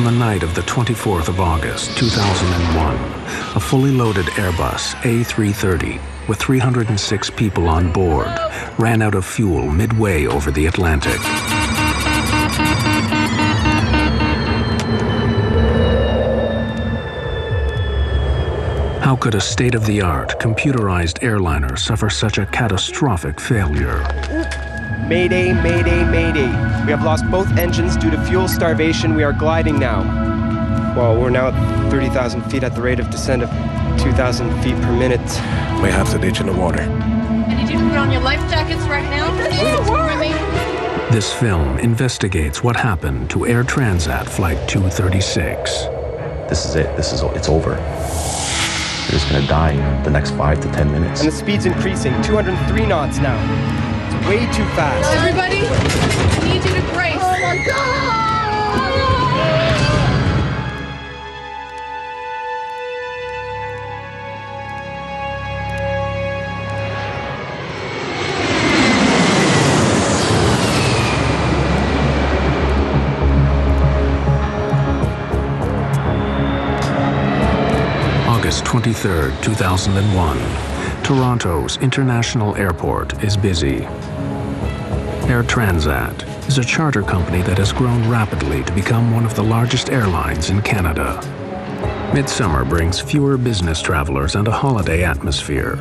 the night of the 24th of August, 2001, a fully loaded Airbus A330 with 306 people on board ran out of fuel midway over the Atlantic. How could a state-of-the-art, computerized airliner suffer such a catastrophic failure? Mayday, mayday, mayday. We have lost both engines due to fuel starvation. We are gliding now. Well, we're now at 30,000 feet at the rate of descent of 2,000 feet per minute. We have to ditch in the water. I need you to put on your life jackets right now. This film investigates what happened to Air Transat Flight 236. This is it. It's over. You're just going to die in the next 5 to 10 minutes. And the speed's increasing, 203 knots now. It's way too fast. Everybody, I need you to brace. Oh my God! August 23, 2001. Toronto's International Airport is busy. Air Transat is a charter company that has grown rapidly to become one of the largest airlines in Canada. Midsummer brings fewer business travelers and a holiday atmosphere.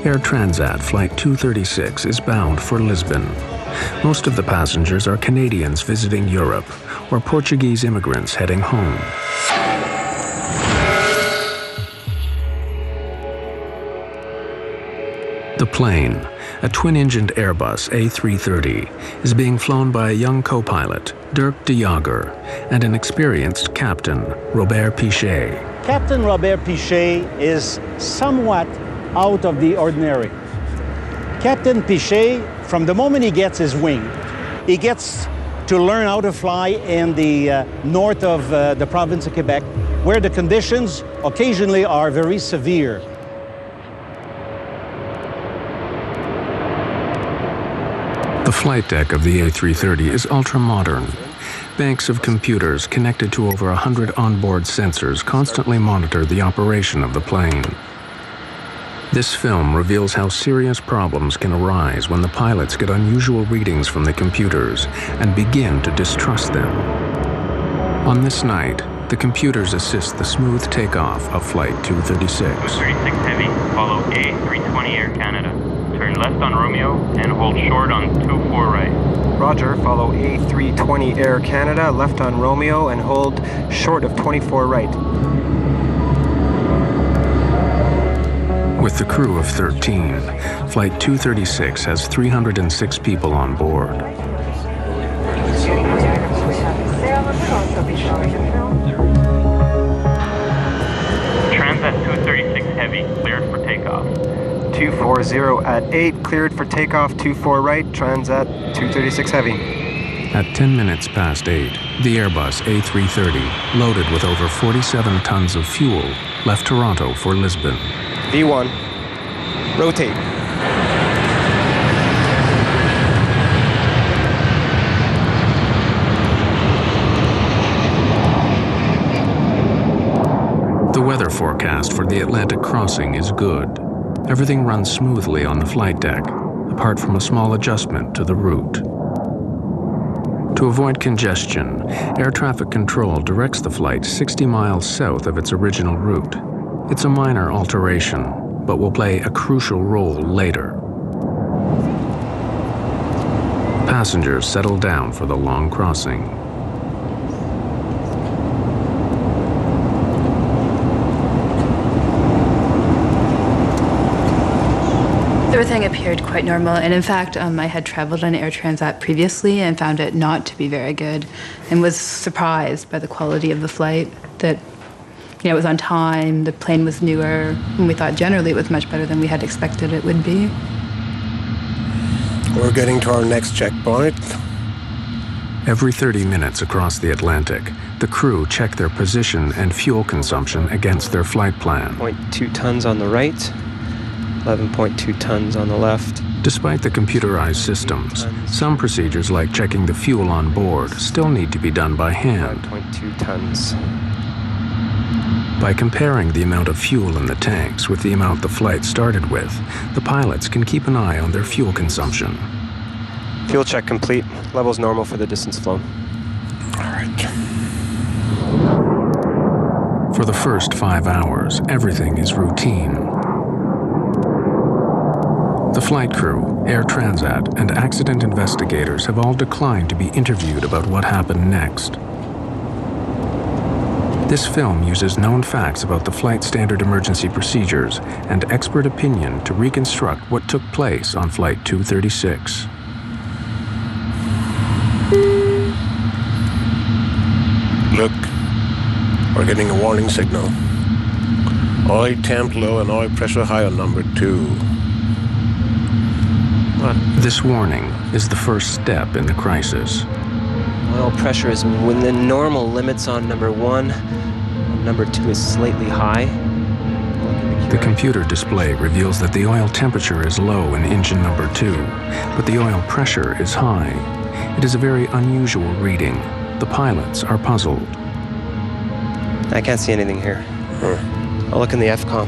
Air Transat Flight 236 is bound for Lisbon. Most of the passengers are Canadians visiting Europe or Portuguese immigrants heading home. The plane, a twin-engined Airbus A330, is being flown by a young co-pilot, Dirk de Jager, and an experienced captain, Robert Pichet. Captain Robert Pichet is somewhat out of the ordinary. Captain Pichet, from the moment he gets his wing, he gets to learn how to fly in the north of the province of Quebec, where the conditions occasionally are very severe. The flight deck of the A330 is ultra-modern. Banks of computers connected to over 100 onboard sensors constantly monitor the operation of the plane. This film reveals how serious problems can arise when the pilots get unusual readings from the computers and begin to distrust them. On this night, the computers assist the smooth takeoff of Flight 236. 236 Heavy, follow A320 Air Canada. Turn left on Romeo and hold short on 24 right. Roger, follow A320 Air Canada, left on Romeo and hold short of 24 right. With the crew of 13, Flight 236 has 306 people on board. Transat 236 Heavy, cleared for takeoff. 240 at 8, cleared for takeoff, 24 right, Transat 236 Heavy. At 10 minutes past 8, the Airbus A330, loaded with over 47 tons of fuel, left Toronto for Lisbon. V1, rotate. The weather forecast for the Atlantic crossing is good. Everything runs smoothly on the flight deck, apart from a small adjustment to the route. To avoid congestion, air traffic control directs the flight 60 miles south of its original route. It's a minor alteration, but will play a crucial role later. Passengers settle down for the long crossing. Everything appeared quite normal, and in fact, I had traveled on Air Transat previously and found it not to be very good, and was surprised by the quality of the flight, that it was on time, the plane was newer, and we thought generally it was much better than we had expected it would be. We're getting to our next checkpoint. Every 30 minutes across the Atlantic, the crew check their position and fuel consumption against their flight plan. 0.2 tons on the right. 11.2 tons on the left. Despite the computerized systems, some procedures like checking the fuel on board still need to be done by hand. 5.2 tons. By comparing the amount of fuel in the tanks with the amount the flight started with, the pilots can keep an eye on their fuel consumption. Fuel check complete. Levels normal for the distance flown. All right. For the first 5 hours, everything is routine. The flight crew, Air Transat, and accident investigators have all declined to be interviewed about what happened next. This film uses known facts about the flight standard emergency procedures and expert opinion to reconstruct what took place on Flight 236. Look, we're getting a warning signal. Oil temp low and oil pressure high on number 2. What? This warning is the first step in the crisis. Oil pressure is within normal limits on number 1. Number 2 is slightly high. The computer display reveals that the oil temperature is low in engine number 2, but the oil pressure is high. It is a very unusual reading. The pilots are puzzled. I can't see anything here. I'll look in the FCOM.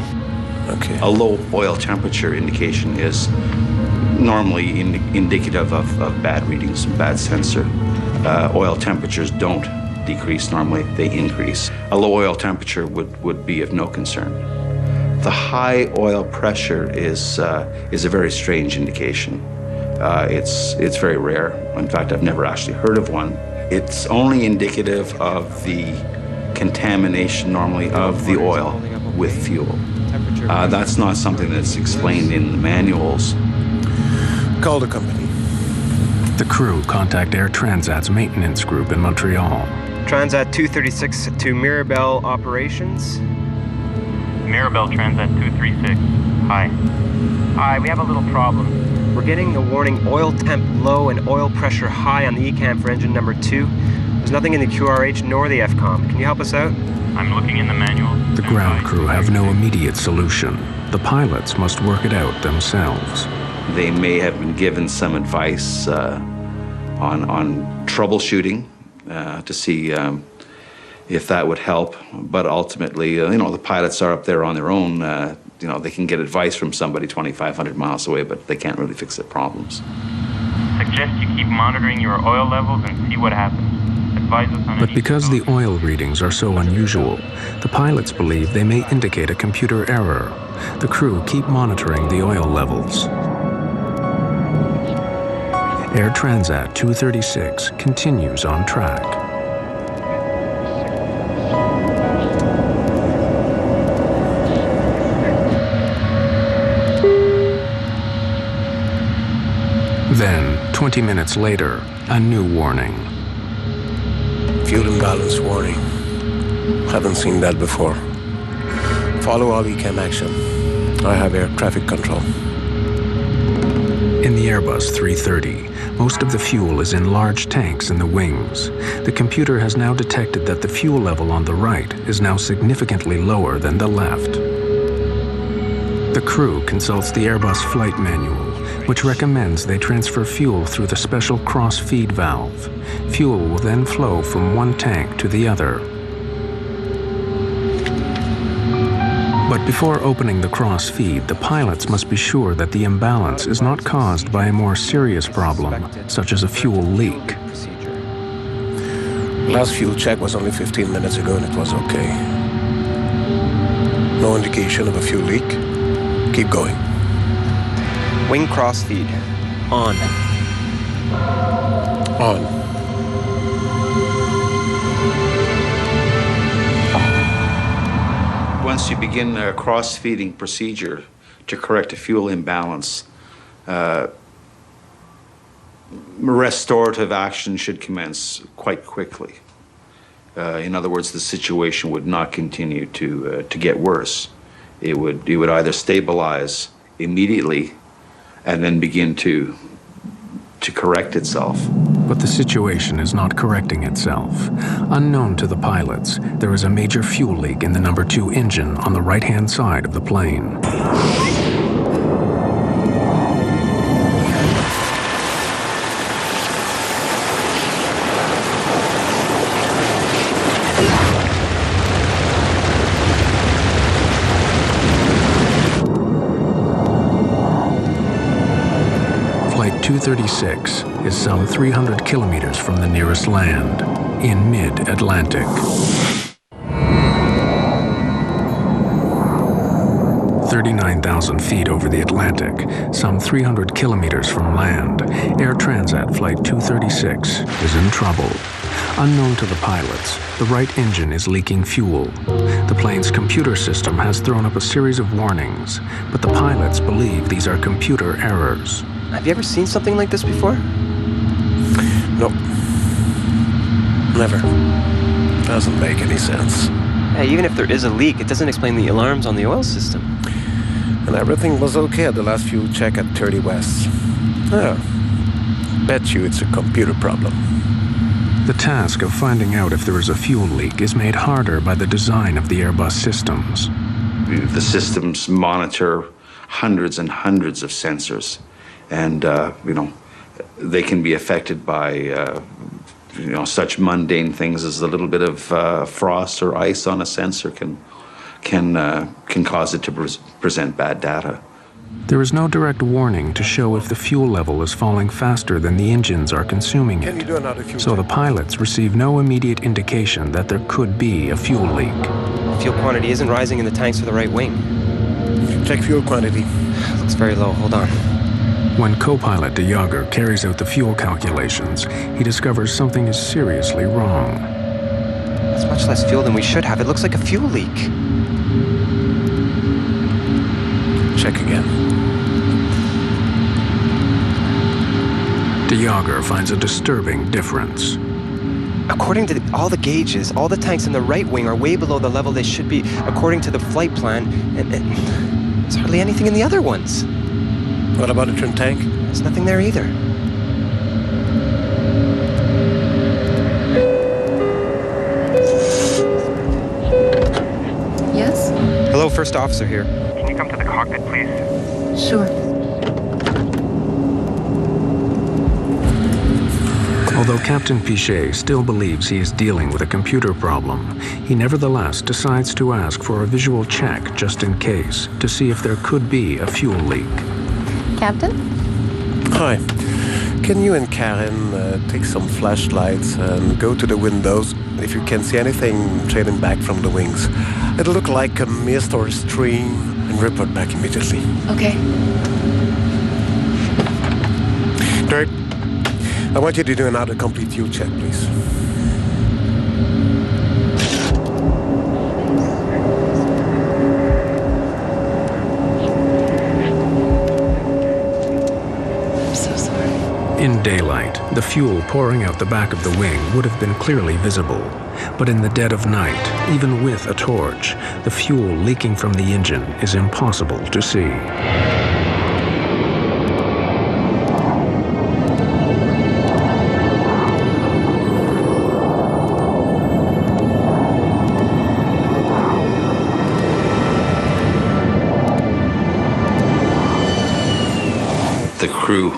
Okay. A low oil temperature indication is normally indicative of bad readings, bad sensor. Oil temperatures don't decrease normally, they increase. A low oil temperature would be of no concern. The high oil pressure is a very strange indication. It's very rare. In fact, I've never actually heard of one. It's only indicative of the contamination normally of the oil with fuel. That's not something that's explained in the manuals. Call the company. The crew contact Air Transat's maintenance group in Montreal. Transat 236 to Mirabel Operations. Mirabel Transat 236. Hi. Hi, we have a little problem. We're getting the warning oil temp low and oil pressure high on the ECAM for engine number 2. There's nothing in the QRH nor the FCOM. Can you help us out? I'm looking in the manual. The ground crew have no immediate solution. The pilots must work it out themselves. They may have been given some advice on troubleshooting to see if that would help. But ultimately, the pilots are up there on their own. They can get advice from somebody 2,500 miles away, but they can't really fix their problems. Suggest you keep monitoring your oil levels and see what happens. Advise us on But because the oil readings are so unusual, the pilots believe they may indicate a computer error. The crew keep monitoring the oil levels. Air Transat 236 continues on track. Then, 20 minutes later, a new warning. Fuel imbalance warning. Haven't seen that before. Follow all ECAM action. I have air traffic control. In the Airbus 330, most of the fuel is in large tanks in the wings. The computer has now detected that the fuel level on the right is now significantly lower than the left. The crew consults the Airbus flight manual, which recommends they transfer fuel through the special cross-feed valve. Fuel will then flow from one tank to the other. But before opening the cross-feed, the pilots must be sure that the imbalance is not caused by a more serious problem, such as a fuel leak. Last fuel check was only 15 minutes ago and it was okay. No indication of a fuel leak. Keep going. Wing crossfeed. On. On. Once you begin a cross-feeding procedure to correct a fuel imbalance, restorative action should commence quite quickly. In other words, the situation would not continue to get worse. It would either stabilize immediately and then begin to correct itself. But the situation is not correcting itself. Unknown to the pilots, there is a major fuel leak in the number 2 engine on the right-hand side of the plane. Flight 236 is some 300 kilometers from the nearest land, in mid-Atlantic. 39,000 feet over the Atlantic, some 300 kilometers from land, Air Transat Flight 236 is in trouble. Unknown to the pilots, the right engine is leaking fuel. The plane's computer system has thrown up a series of warnings, but the pilots believe these are computer errors. Have you ever seen something like this before? No. Never. Doesn't make any sense. Yeah, even if there is a leak, it doesn't explain the alarms on the oil system. And everything was okay at the last fuel check at 30 West. Yeah. Bet you it's a computer problem. The task of finding out if there is a fuel leak is made harder by the design of the Airbus systems. The systems monitor hundreds and hundreds of sensors, and they can be affected by such mundane things as a little bit of frost or ice on a sensor can cause it to present bad data. There is no direct warning to show if the fuel level is falling faster than the engines are consuming it. So the pilots receive no immediate indication that there could be a fuel leak. Fuel quantity isn't rising in the tanks for the right wing. Check fuel quantity. Looks very low. Hold on. When co-pilot de Jager carries out the fuel calculations, he discovers something is seriously wrong. That's much less fuel than we should have. It looks like a fuel leak. Check again. De Jager finds a disturbing difference. According to all the gauges, all the tanks in the right wing are way below the level they should be according to the flight plan, and there's hardly anything in the other ones. What about the trim tank? There's nothing there either. Yes? Hello, first officer here. Can you come to the cockpit, please? Sure. Although Captain Pichet still believes he is dealing with a computer problem, he nevertheless decides to ask for a visual check just in case, to see if there could be a fuel leak. Captain? Hi. Can you and Karen take some flashlights and go to the windows if you can see anything trailing back from the wings? It'll look like a mist or a stream, and report back immediately. Okay. Dirk, I want you to do another complete fuel check, please. I'm so sorry. In daylight, the fuel pouring out the back of the wing would have been clearly visible. But in the dead of night, even with a torch, the fuel leaking from the engine is impossible to see. The crew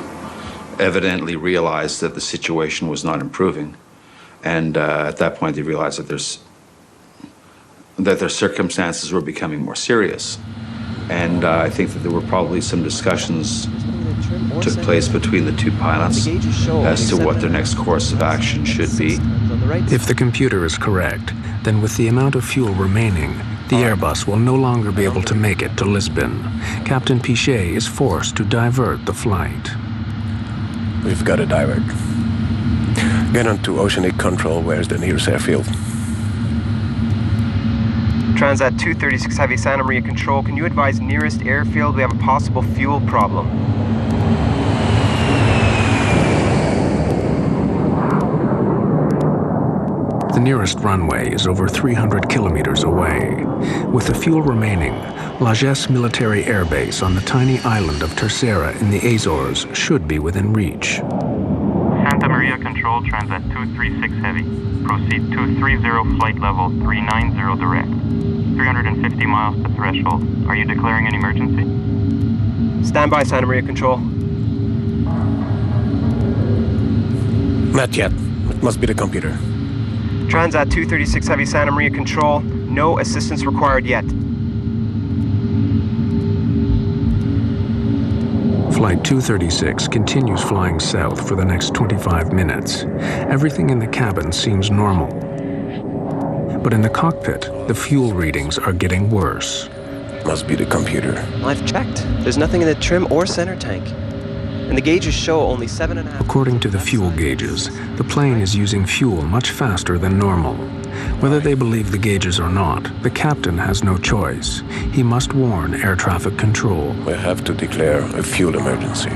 evidently realized that the situation was not improving, and at that point they realized that their circumstances were becoming more serious. And I think that there were probably some discussions took place between the two pilots as to what their next course of action should be. If the computer is correct, then with the amount of fuel remaining, the Airbus will no longer be able to make it to Lisbon. Captain Pichet is forced to divert the flight. We've got to divert. Get on to Oceanic Control. Where's the nearest airfield? Transat 236 Heavy, Santa Maria Control. Can you advise nearest airfield? We have a possible fuel problem. The nearest runway is over 300 kilometers away. With the fuel remaining, Lajes Military Air Base on the tiny island of Terceira in the Azores should be within reach. Santa Maria Control, Transat 236 Heavy. Proceed 230, flight level 390 direct. 350 miles to threshold. Are you declaring an emergency? Stand by, Santa Maria Control. Not yet. It must be the computer. Transat 236 Heavy, Santa Maria Control. No assistance required yet. Flight 236 continues flying south for the next 25 minutes. Everything in the cabin seems normal. But in the cockpit, the fuel readings are getting worse. Must be the computer. I've checked. There's nothing in the trim or center tank. And the gauges show only 7.5. According to the fuel gauges, the plane is using fuel much faster than normal. Whether they believe the gauges or not, the captain has no choice. He must warn air traffic control. We have to declare a fuel emergency.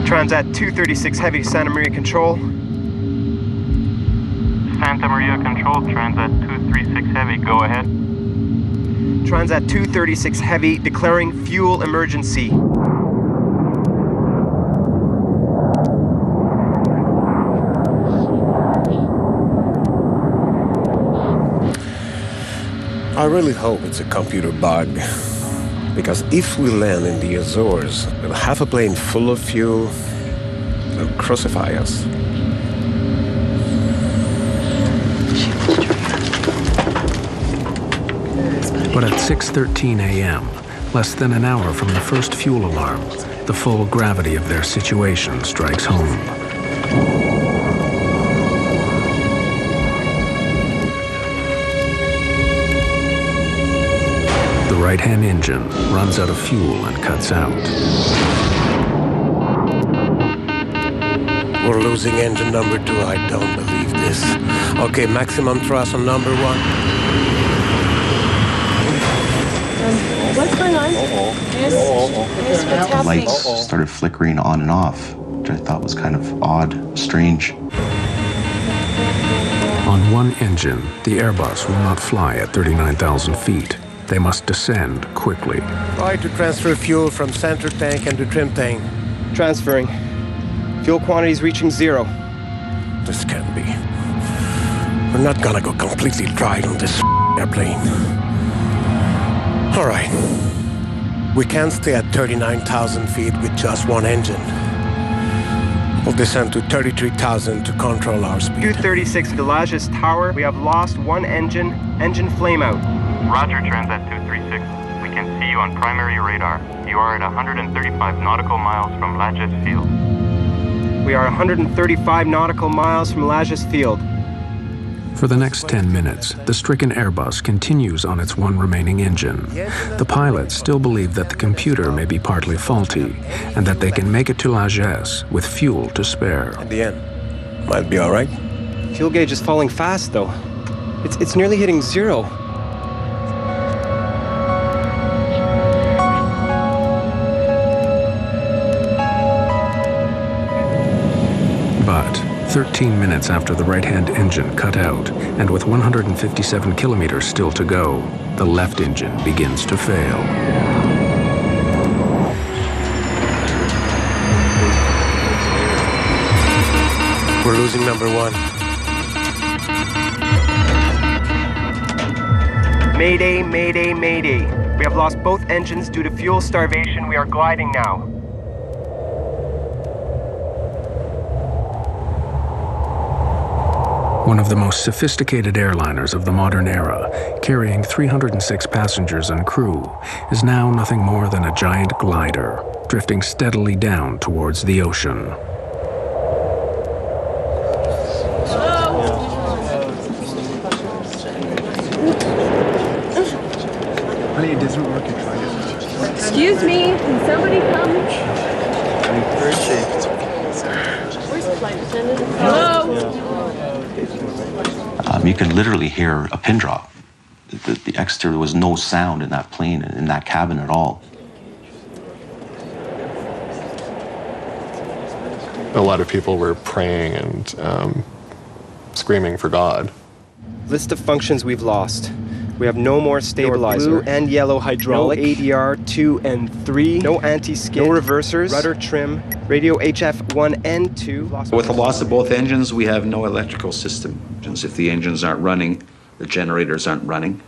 Transat 236 Heavy, Santa Maria Control. Santa Maria Control, Transat 236 Heavy, go ahead. Transat 236 Heavy, declaring fuel emergency. I really hope it's a computer bug. Because if we land in the Azores with half a plane full of fuel, they'll crucify us. But at 6:13 a.m., less than an hour from the first fuel alarm, the full gravity of their situation strikes home. The right-hand engine runs out of fuel and cuts out. We're losing engine number 2. I don't believe this. Okay, maximum thrust on number 1. What's going on? What's The happening? lights started flickering on and off, which I thought was kind of odd, strange. On one engine, the Airbus will not fly at 39,000 feet. They must descend quickly. Try to transfer fuel from center tank and the trim tank. Transferring. Fuel quantities reaching 0. This can't be. We're not gonna go completely dry on this airplane. All right. We can't stay at 39,000 feet with just one engine. We'll descend to 33,000 to control our speed. 236 Villages Tower. We have lost one engine. Engine flame out. Roger, Transat 236. We can see you on primary radar. You are at 135 nautical miles from Lajes Field. We are 135 nautical miles from Lajes Field. For the next 10 minutes, the stricken Airbus continues on its one remaining engine. The pilots still believe that the computer may be partly faulty and that they can make it to Lajes with fuel to spare. At the end, might be all right. Fuel gauge is falling fast, though. It's nearly hitting 0. But 13 minutes after the right-hand engine cut out, and with 157 kilometers still to go, the left engine begins to fail. We're losing number 1. Mayday, mayday, mayday. We have lost both engines due to fuel starvation. We are gliding now. One of the most sophisticated airliners of the modern era, carrying 306 passengers and crew, is now nothing more than a giant glider, drifting steadily down towards the ocean. Honey, it doesn't work. Excuse me, can somebody come? Where's the flight attendant? Hello? You can literally hear a pin drop. The exterior, there was no sound in that plane, in that cabin at all. A lot of people were praying and screaming for God. List of functions we've lost. We have no more stabilizer. Blue and yellow hydraulic. No ADR 2 and 3. No anti-skid. No reversers. Rudder trim. Radio HF 1 and 2. With the loss of both engines, we have no electrical system. If the engines aren't running, the generators aren't running.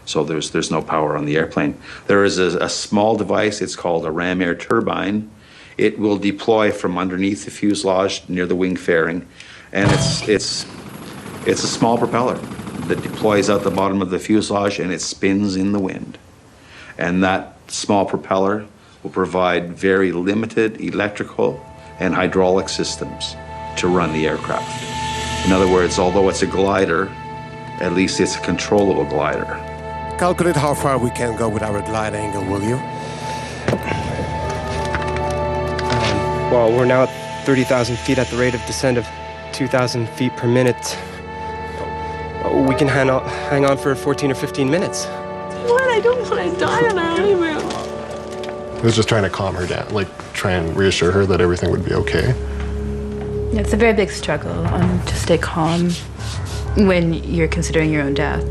So there's no power on the airplane. There is a small device, it's called a ram air turbine. It will deploy from underneath the fuselage near the wing fairing. And it's a small propeller that deploys out the bottom of the fuselage and it spins in the wind. And that small propeller will provide very limited electrical and hydraulic systems to run the aircraft. In other words, although it's a glider, at least it's a controllable glider. Calculate how far we can go with our glide angle, will you? Well, we're now at 30,000 feet at the rate of descent of 2,000 feet per minute. We can hang on for 14 or 15 minutes. What? I don't want to die on our honeymoon. I was just trying to calm her down, like try and reassure her that everything would be okay. It's a very big struggle to stay calm when you're considering your own death.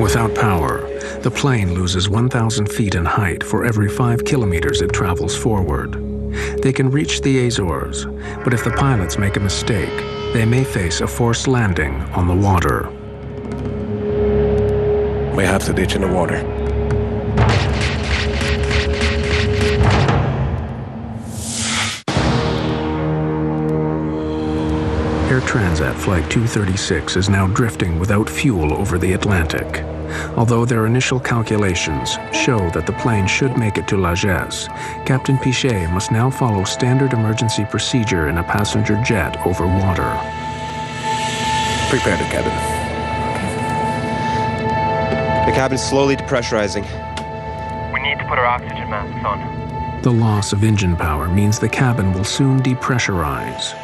Without power, the plane loses 1,000 feet in height for every 5 kilometers it travels forward. They can reach the Azores, but if the pilots make a mistake, they may face a forced landing on the water. We have to ditch in the water. Air Transat Flight 236 is now drifting without fuel over the Atlantic. Although their initial calculations show that the plane should make it to Lajes, Captain Pichet must now follow standard emergency procedure in a passenger jet over water. Prepare the cabin. The cabin's slowly depressurizing. We need to put our oxygen masks on. The loss of engine power means the cabin will soon depressurize.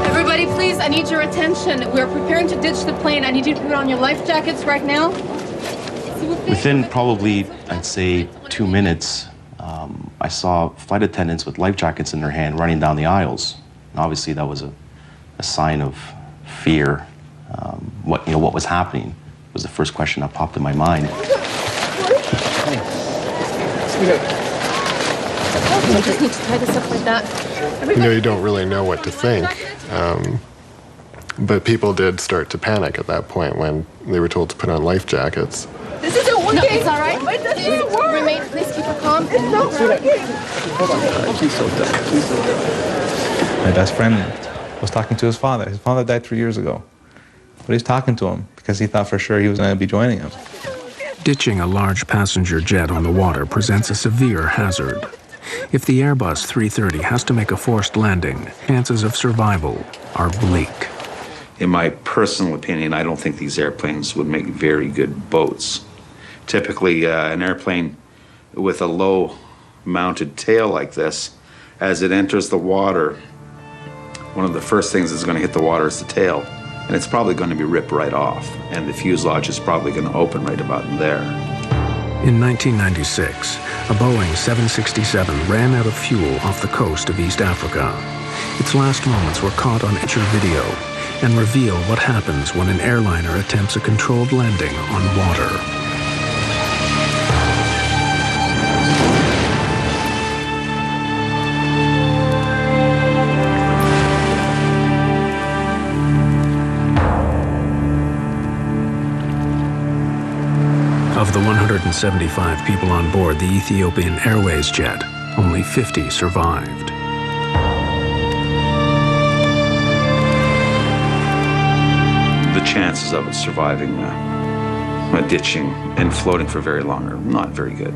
Everybody, please, I need your attention. We're preparing to ditch the plane. I need you to put on your life jackets right now. Within probably, I'd say, 2 minutes, I saw flight attendants with life jackets in their hand running down the aisles. And obviously, that was a sign of fear. What was happening was the first question that popped in my mind. We just need to tie this up like that. You know, you don't really know what to think. But people did start to panic at that point when they were told to put on life jackets. This isn't working. No, it's all right. It doesn't work. Remain, please keep her calm. It's not working. She's so tough. She's so tough. My best friend was talking to his father. His father died 3 years ago. But he's talking to him because he thought for sure he was going to be joining him. Ditching a large passenger jet on the water presents a severe hazard. If the Airbus 330 has to make a forced landing, chances of survival are bleak. In my personal opinion, I don't think these airplanes would make very good boats. Typically, an airplane with a low-mounted tail like this, as it enters the water, one of the first things that's going to hit the water is the tail. And it's probably going to be ripped right off. And the fuselage is probably going to open right about there. In 1996, a Boeing 767 ran out of fuel off the coast of East Africa. Its last moments were caught on picture video and reveal what happens when an airliner attempts a controlled landing on water. Of the 175 people on board the Ethiopian Airways jet, only 50 survived. The chances of it surviving ditching and floating for very long are not very good.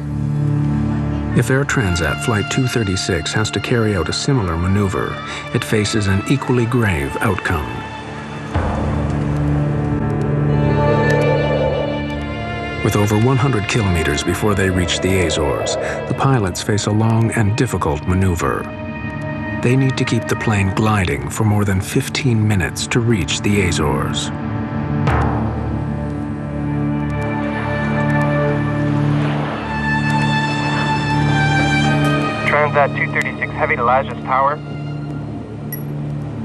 If Air Transat Flight 236 has to carry out a similar maneuver, it faces an equally grave outcome. With over 100 kilometers before they reach the Azores, the pilots face a long and difficult maneuver. They need to keep the plane gliding for more than 15 minutes to reach the Azores. Transat 236 Heavy to Lajes Tower.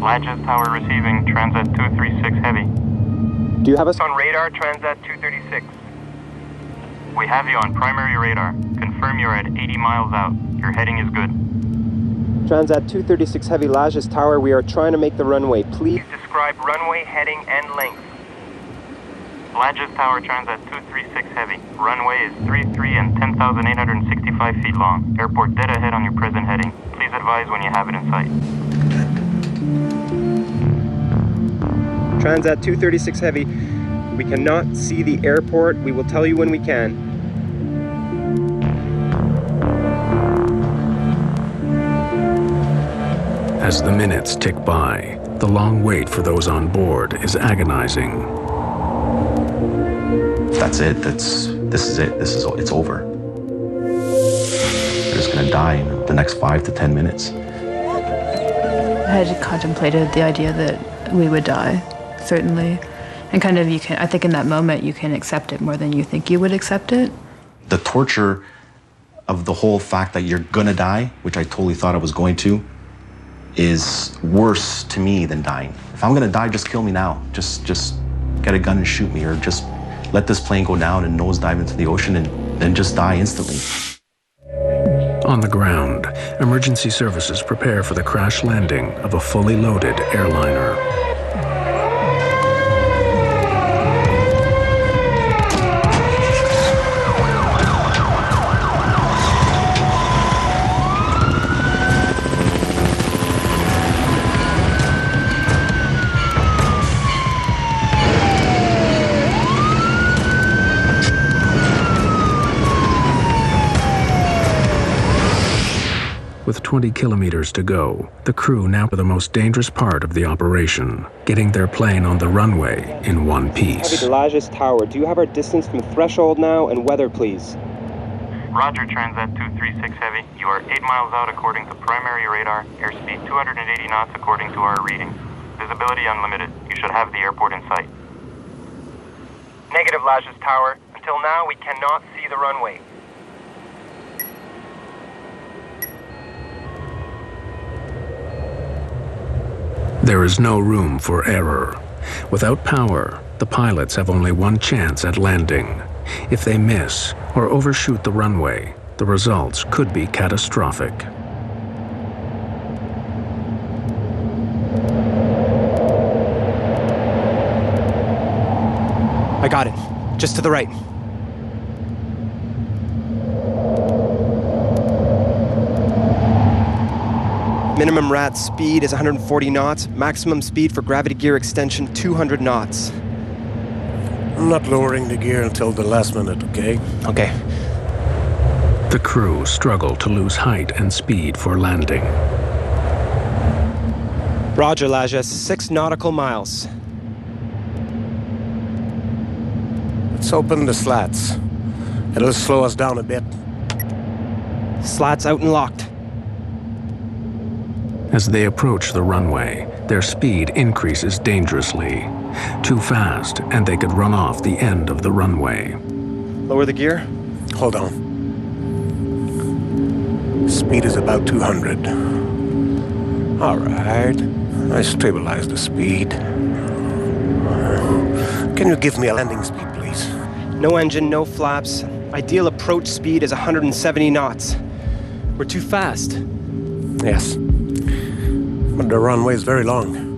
Lajes Tower receiving, Transat 236 Heavy. Do you have us on radar, Transat 236? We have you on primary radar. Confirm you're at 80 miles out. Your heading is good. Transat 236 Heavy Lajes Tower, we are trying to make the runway. Please describe runway, heading, and length. Lajes Tower, Transat 236 Heavy. Runway is 33 and 10,865 feet long. Airport dead ahead on your present heading. Please advise when you have it in sight. Transat 236 Heavy. We cannot see the airport. We will tell you when we can. As the minutes tick by, the long wait for those on board is agonizing. That's it. This is it. It's over. They're just gonna die in the next 5 to 10 minutes. I had contemplated the idea that we would die, certainly. And kind of I think in that moment you can accept it more than you think you would accept it. The torture of the whole fact that you're gonna die, which I totally thought I was going to, is worse to me than dying. If I'm gonna die, just kill me now. Just get a gun and shoot me, or just let this plane go down and nosedive into the ocean and then just die instantly. On the ground, emergency services prepare for the crash landing of a fully loaded airliner. With 20 kilometers to go, the crew now for the most dangerous part of the operation, getting their plane on the runway in one piece. Heavy to Lajes Tower. Do you have our distance from threshold now and weather, please? Roger, Transat 236 Heavy. You are 8 miles out according to primary radar. Airspeed 280 knots according to our reading. Visibility unlimited. You should have the airport in sight. Negative, Lajes Tower. Until now, we cannot see the runway. There is no room for error. Without power, the pilots have only one chance at landing. If they miss or overshoot the runway, the results could be catastrophic. I got it. Just to the right. Minimum RAT speed is 140 knots. Maximum speed for gravity gear extension, 200 knots. I'm not lowering the gear until the last minute, okay? Okay. The crew struggle to lose height and speed for landing. Roger, Lajes. 6 nautical miles. Let's open the slats. It'll slow us down a bit. Slats out and locked. As they approach the runway, their speed increases dangerously. Too fast, and they could run off the end of the runway. Lower the gear. Hold on. Speed is about 200. All right. I stabilize the speed. Can you give me a landing speed, please? No engine, no flaps. Ideal approach speed is 170 knots. We're too fast. Yes. But the runway is very long.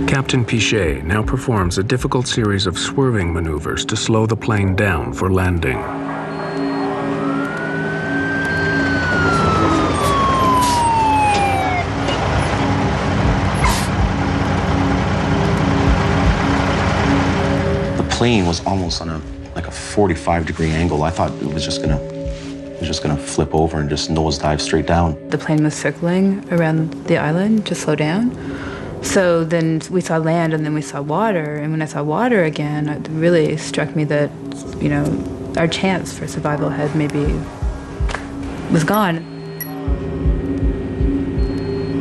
Captain Pichet now performs a difficult series of swerving maneuvers to slow the plane down for landing. The plane was almost on a 45-degree angle. I thought it was just gonna flip over and just nosedive straight down. The plane was circling around the island to slow down. So then we saw land and then we saw water. And when I saw water again, it really struck me that, our chance for survival had maybe was gone.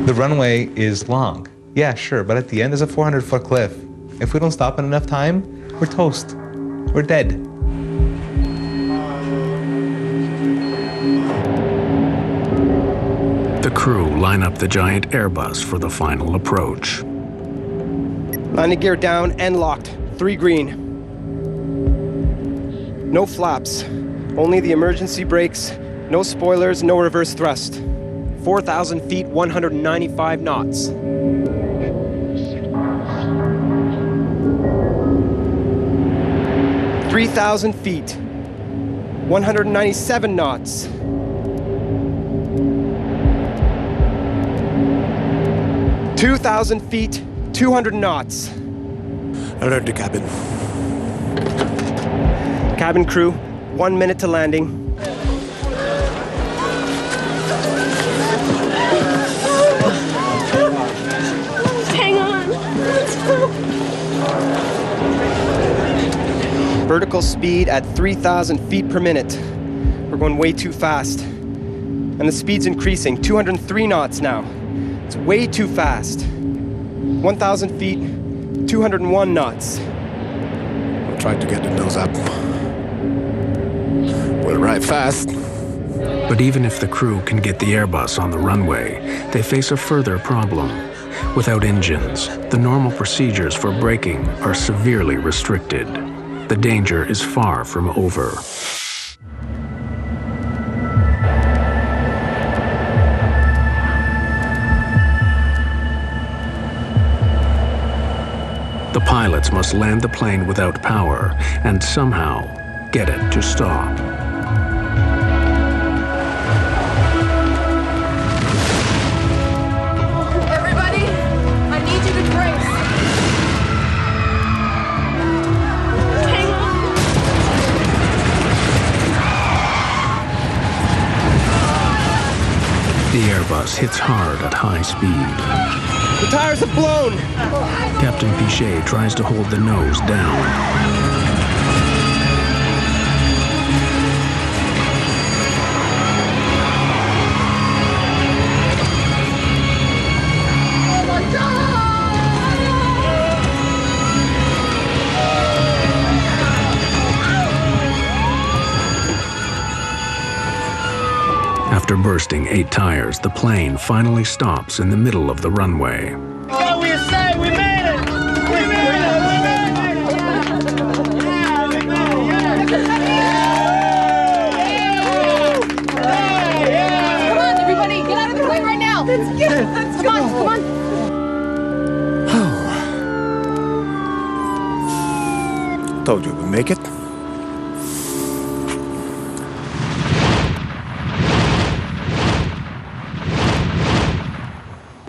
The runway is long. Yeah, sure, but at the end there's a 400-foot cliff. If we don't stop in enough time, we're toast. We're dead. The crew line up the giant Airbus for the final approach. Landing gear down and locked. 3 green. No flaps. Only the emergency brakes. No spoilers, no reverse thrust. 4,000 feet, 195 knots. "3,000 feet, 197 knots. 2,000 feet, 200 knots. Alert the cabin. Cabin crew, 1 minute to landing. Hang on. Vertical speed at 3,000 feet per minute. We're going way too fast. And the speed's increasing, 203 knots now. It's way too fast. 1,000 feet, 201 knots. We'll try to get the nose up. We'll ride fast. But even if the crew can get the Airbus on the runway, they face a further problem. Without engines, the normal procedures for braking are severely restricted. The danger is far from over. The pilots must land the plane without power and somehow get it to stop. Everybody, I need you to brace. Hang on. The Airbus hits hard at high speed. The tires have blown! Captain Pichet tries to hold the nose down. Oh my God! After bursting 8 tires, the plane finally stops in the middle of the runway. What we say, we made it! We made it! We made it! Yeah, we made it! Yeah! Come on, everybody, get out of the plane right now! Let's get it! Come on, come on! Told you we'd make it.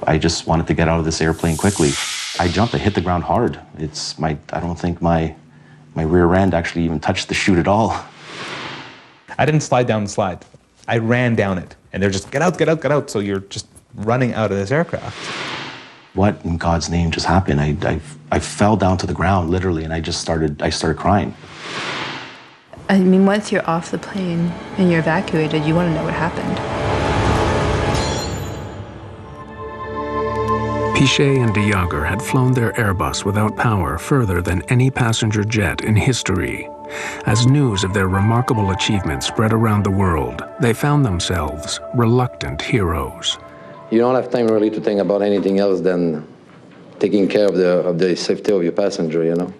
I just wanted to get out of this airplane quickly. I jumped, I hit the ground hard. I don't think my rear end actually even touched the chute at all. I didn't slide down the slide. I ran down it. And they're just, get out, get out, get out. So you're just running out of this aircraft. What in God's name just happened? I fell down to the ground, literally, and I started crying. I mean, once you're off the plane and you're evacuated, you want to know what happened. Pichet and de Jager had flown their Airbus without power further than any passenger jet in history. As news of their remarkable achievements spread around the world, they found themselves reluctant heroes. You don't have time really to think about anything else than taking care of the safety of your passenger, you know.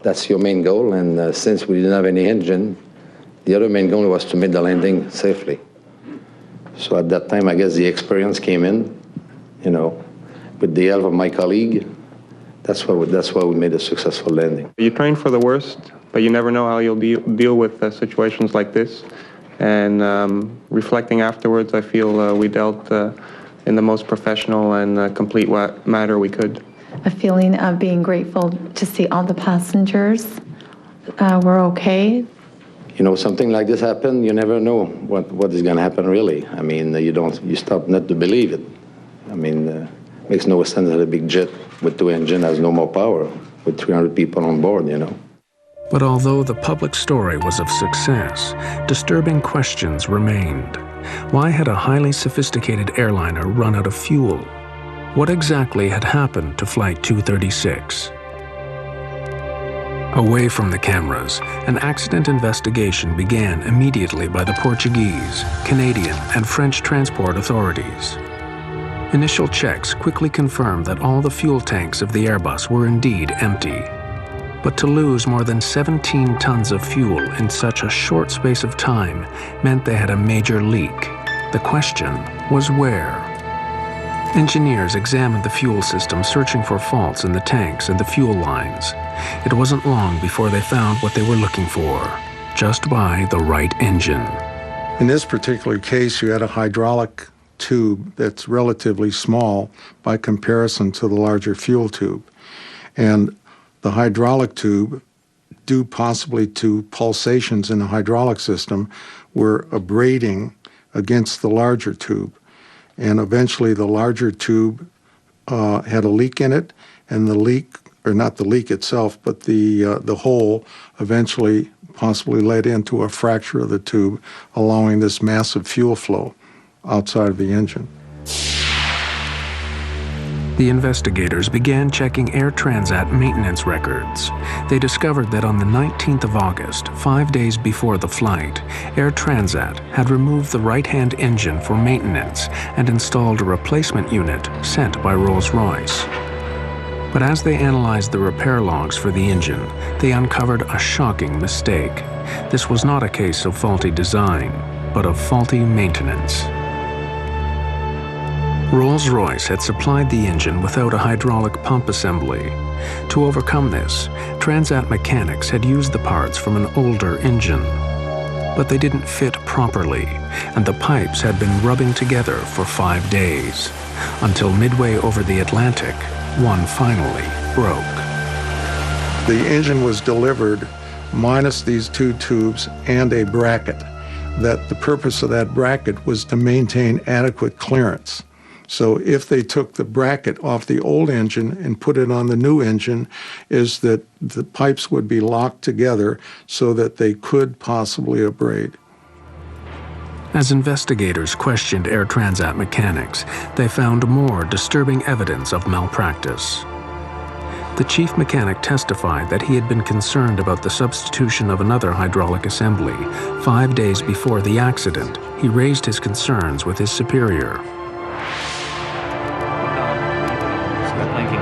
That's your main goal, and since we didn't have any engine, the other main goal was to make the landing safely. So at that time, I guess the experience came in, you know. With the help of my colleague, that's why we made a successful landing. You train for the worst, but you never know how you'll deal with situations like this. And reflecting afterwards, I feel we dealt in the most professional and complete manner we could. A feeling of being grateful to see all the passengers were okay. You know, something like this happened, you never know what is going to happen really. I mean, you stop not to believe it. I mean, makes no sense that a big jet with 2 engines has no more power with 300 people on board, you know. But although the public story was of success, disturbing questions remained. Why had a highly sophisticated airliner run out of fuel? What exactly had happened to Flight 236? Away from the cameras, an accident investigation began immediately by the Portuguese, Canadian, and French transport authorities. Initial checks quickly confirmed that all the fuel tanks of the Airbus were indeed empty. But to lose more than 17 tons of fuel in such a short space of time meant they had a major leak. The question was where? Engineers examined the fuel system, searching for faults in the tanks and the fuel lines. It wasn't long before they found what they were looking for. Just buy the right engine. In this particular case, you had a hydraulic tube that's relatively small by comparison to the larger fuel tube. And the hydraulic tube, due possibly to pulsations in the hydraulic system, were abrading against the larger tube. And eventually the larger tube had a leak in it, and the leak, or not the leak itself, but the hole eventually possibly led into a fracture of the tube, allowing this massive fuel flow outside of the engine. The investigators began checking Air Transat maintenance records. They discovered that on the 19th of August, 5 days before the flight, Air Transat had removed the right-hand engine for maintenance and installed a replacement unit sent by Rolls-Royce. But as they analyzed the repair logs for the engine, they uncovered a shocking mistake. This was not a case of faulty design, but of faulty maintenance. Rolls-Royce had supplied the engine without a hydraulic pump assembly. To overcome this, Transat mechanics had used the parts from an older engine. But they didn't fit properly, and the pipes had been rubbing together for 5 days, until midway over the Atlantic, one finally broke. The engine was delivered minus these two tubes and a bracket. That the purpose of that bracket was to maintain adequate clearance. So if they took the bracket off the old engine and put it on the new engine, is that the pipes would be locked together so that they could possibly abrade. As investigators questioned Air Transat mechanics, they found more disturbing evidence of malpractice. The chief mechanic testified that he had been concerned about the substitution of another hydraulic assembly. 5 days before the accident, he raised his concerns with his superior.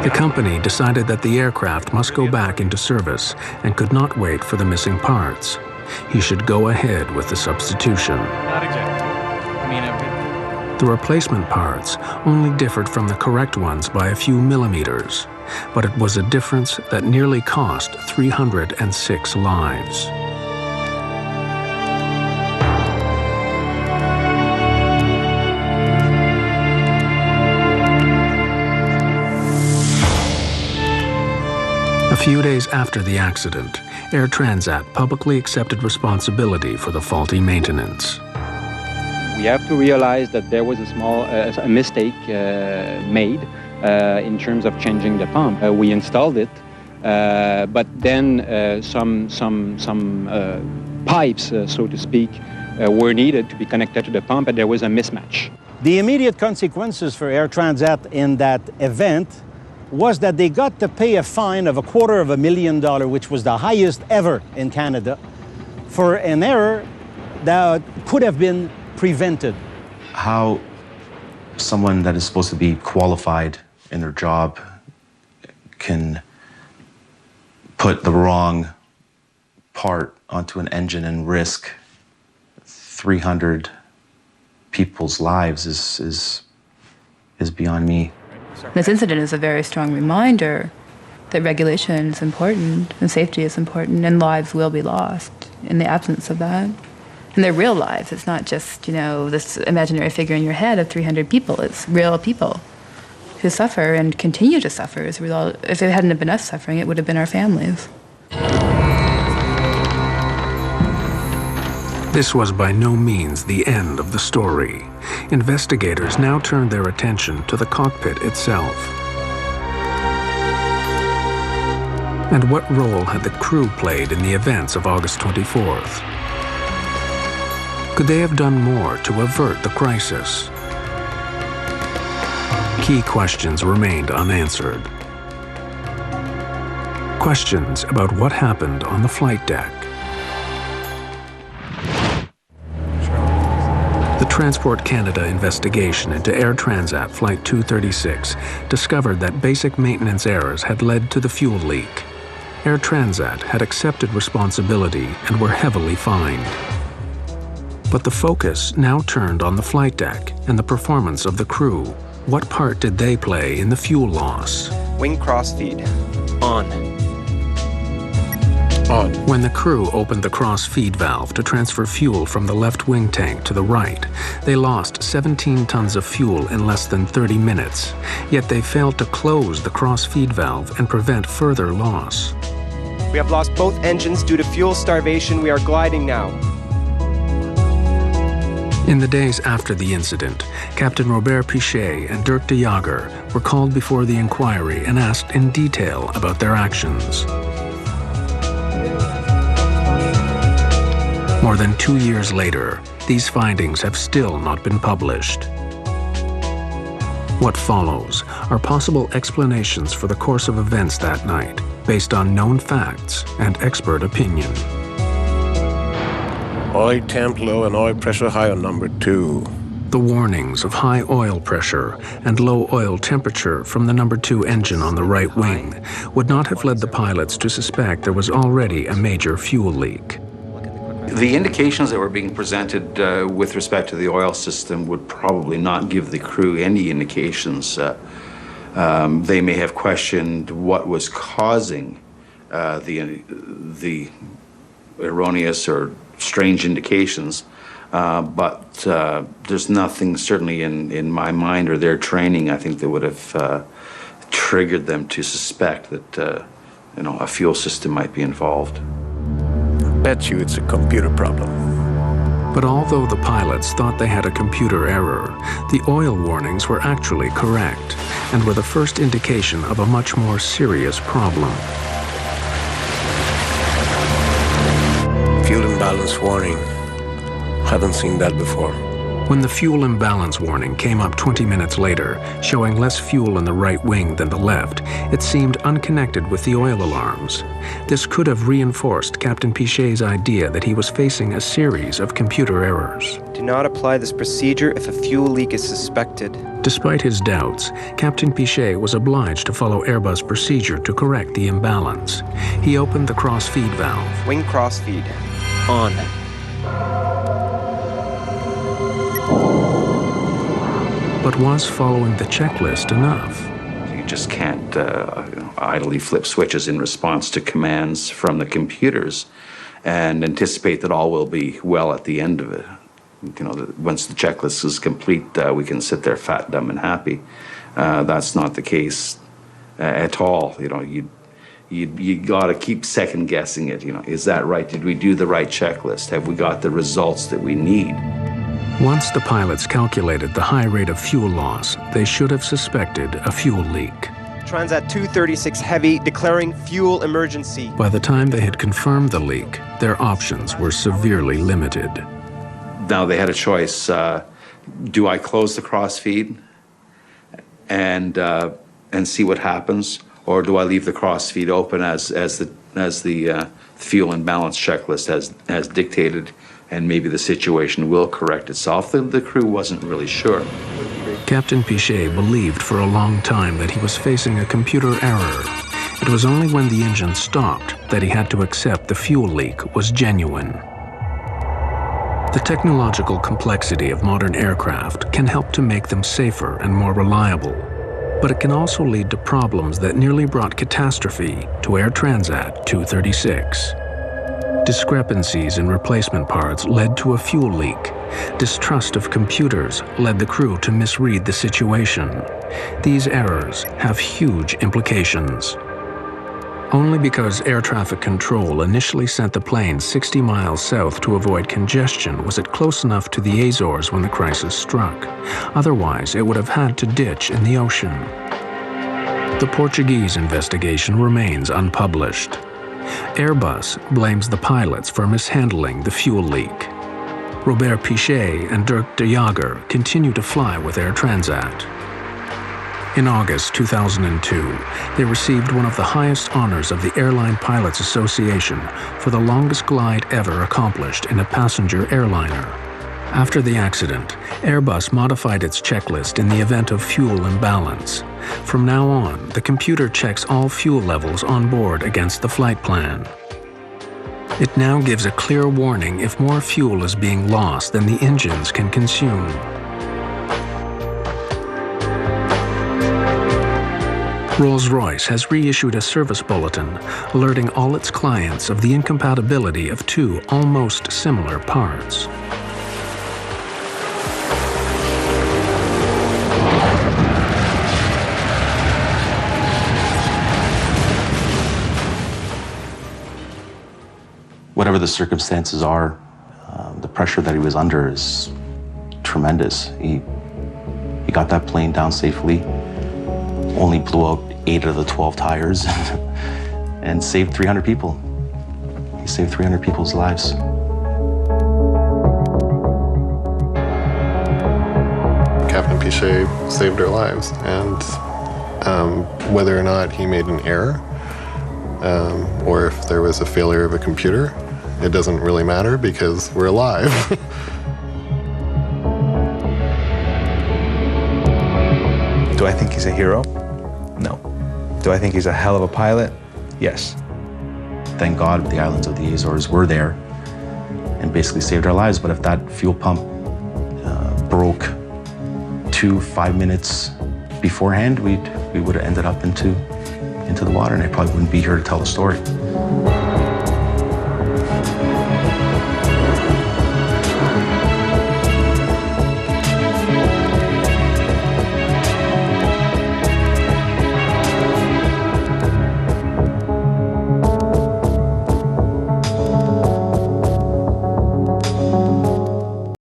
The company decided that the aircraft must go back into service and could not wait for the missing parts. He should go ahead with the substitution. Not exactly. The replacement parts only differed from the correct ones by a few millimeters, but it was a difference that nearly cost 306 lives. A few days after the accident, Air Transat publicly accepted responsibility for the faulty maintenance. We have to realize that there was a small mistake made in terms of changing the pump. We installed it, but then some pipes, so to speak, were needed to be connected to the pump, and there was a mismatch. The immediate consequences for Air Transat in that event was that they got to pay a fine of $250,000, which was the highest ever in Canada, for an error that could have been prevented. How someone that is supposed to be qualified in their job can put the wrong part onto an engine and risk 300 people's lives is beyond me. This incident is a very strong reminder that regulation is important and safety is important, and lives will be lost in the absence of that. And they're real lives. It's not just, this imaginary figure in your head of 300 people. It's real people who suffer and continue to suffer. If it hadn't been us suffering, it would have been our families. This was by no means the end of the story. Investigators now turned their attention to the cockpit itself. And what role had the crew played in the events of August 24th? Could they have done more to avert the crisis? Key questions remained unanswered. Questions about what happened on the flight deck. The Transport Canada investigation into Air Transat Flight 236 discovered that basic maintenance errors had led to the fuel leak. Air Transat had accepted responsibility and were heavily fined. But the focus now turned on the flight deck and the performance of the crew. What part did they play in the fuel loss? Wing crossfeed on. On. When the crew opened the cross-feed valve to transfer fuel from the left wing tank to the right, they lost 17 tons of fuel in less than 30 minutes, yet they failed to close the cross-feed valve and prevent further loss. We have lost both engines due to fuel starvation. We are gliding now. In the days after the incident, Captain Robert Pichet and Dirk de Jager were called before the inquiry and asked in detail about their actions. More than 2 years later, these findings have still not been published. What follows are possible explanations for the course of events that night, based on known facts and expert opinion. Oil temp low and oil pressure high on number 2. The warnings of high oil pressure and low oil temperature from the number 2 engine on the right wing would not have led the pilots to suspect there was already a major fuel leak. The indications that were being presented with respect to the oil system would probably not give the crew any indications. They may have questioned what was causing the erroneous or strange indications, but there's nothing certainly in my mind or their training, I think, that would have triggered them to suspect that a fuel system might be involved. Bet you it's a computer problem. But although the pilots thought they had a computer error, the oil warnings were actually correct and were the first indication of a much more serious problem. Fuel imbalance warning. Haven't seen that before. When the fuel imbalance warning came up 20 minutes later, showing less fuel in the right wing than the left, it seemed unconnected with the oil alarms. This could have reinforced Captain Pichet's idea that he was facing a series of computer errors. Do not apply this procedure if a fuel leak is suspected. Despite his doubts, Captain Pichet was obliged to follow Airbus procedure to correct the imbalance. He opened the cross-feed valve. Wing cross-feed. On. But was following the checklist enough? You just can't idly flip switches in response to commands from the computers and anticipate that all will be well at the end of it. Once the checklist is complete, we can sit there fat, dumb, and happy. That's not the case at all. You got to keep second guessing it. Is that right? Did we do the right checklist? Have we got the results that we need? Once the pilots calculated the high rate of fuel loss, they should have suspected a fuel leak. Transat 236 Heavy declaring fuel emergency. By the time they had confirmed the leak, their options were severely limited. Now they had a choice. Do I close the crossfeed and see what happens, or do I leave the crossfeed open as the fuel imbalance checklist has dictated? And maybe the situation will correct itself. The crew wasn't really sure. Captain Pichet believed for a long time that he was facing a computer error. It was only when the engine stopped that he had to accept the fuel leak was genuine. The technological complexity of modern aircraft can help to make them safer and more reliable, but it can also lead to problems that nearly brought catastrophe to Air Transat 236. Discrepancies in replacement parts led to a fuel leak. Distrust of computers led the crew to misread the situation. These errors have huge implications. Only because air traffic control initially sent the plane 60 miles south to avoid congestion was it close enough to the Azores when the crisis struck. Otherwise, it would have had to ditch in the ocean. The Portuguese investigation remains unpublished. Airbus blames the pilots for mishandling the fuel leak. Robert Pichet and Dirk de Jager continue to fly with Air Transat. In August 2002, they received one of the highest honors of the Airline Pilots Association for the longest glide ever accomplished in a passenger airliner. After the accident, Airbus modified its checklist in the event of fuel imbalance. From now on, the computer checks all fuel levels on board against the flight plan. It now gives a clear warning if more fuel is being lost than the engines can consume. Rolls-Royce has reissued a service bulletin alerting all its clients of the incompatibility of two almost similar parts. Whatever the circumstances are, the pressure that he was under is tremendous. He got that plane down safely, only blew out 8 of the 12 tires, and saved 300 people. He saved 300 people's lives. Captain Pichet saved our lives, and whether or not he made an error, or if there was a failure of a computer, it doesn't really matter because we're alive. Do I think he's a hero? No. Do I think he's a hell of a pilot? Yes. Thank God the islands of the Azores were there and basically saved our lives. But if that fuel pump broke 5 minutes beforehand, we would have ended up into the water, and I probably wouldn't be here to tell the story.